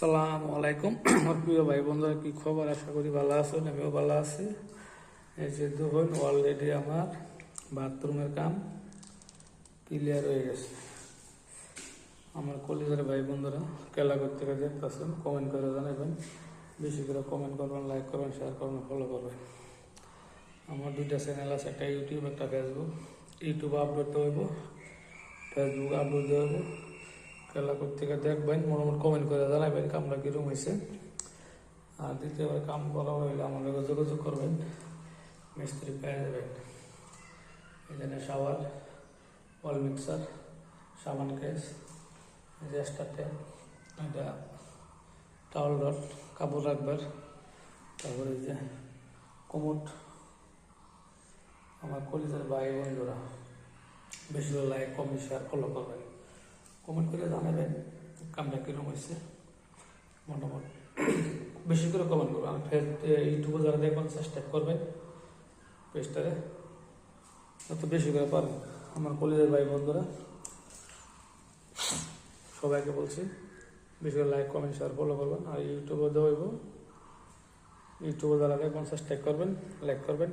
আসসালামু আলাইকুম আমার প্রিয় ভাই বন্ধুরা, কি খবর? আশা করি ভালো আছেন, আমিও ভালো আছি। এই যে দেখুন, অলরেডি আমার বাথরুমের কাম ক্লিয়ার হয়ে গেছে। আমার কলেজের ভাই বন্ধুরা খেলা করতে দেখতেছেন, কমেন্ট করে জানাবেন, বেশি করে কমেন্ট করবেন, লাইক করবেন, শেয়ার করবেন, ফলো করবেন। আমার দুইটা চ্যানেল আছে, একটা ইউটিউব, একটা ফেসবুক। ইউটিউব আপলোড দেব, ফেসবুক আপলোড দেব। খেলা করতে দেখবেন, মোটামুটি কমেন্ট করে জানাবেন কামটা কীরকম হয়েছে। আর দ্বিতীয়বার কাম করা হইলে আমাদের যোগাযোগ করবেন, মিস্ত্রি পেয়ে যাবেন। এখানে শাওয়ার, ওয়াল মিক্সার, সাবান কেস, যে স্টারটে, এটা টাওয়াল রড, কাপড় রাখবার, তারপরে যে কোমোট। আমার কলেজের ভাই বন্ধুরা বেশি লাইক, কমেন্ট, শেয়ার, ফলো করবেন, কমেন্ট করে জানাবেন কামটা কীরকম হয়েছে। মোটামুটি বেশি করে কমেন্ট করবেন। আর ইউটিউবে যারা দেখবেন সাবস্ক্রাইব করবেন পেজটারে, এত বেশি করে পারবেন। আমার কলেজের ভাই বন্ধুরা সবাইকে বলছি, বেশি করে লাইক, কমেন্ট, শেয়ার, ফলো করবেন। আর ইউটিউবে দেওয়া ইউটিউবে যারা দেখবেন সাবস্ক্রাইব করবেন, লাইক করবেন।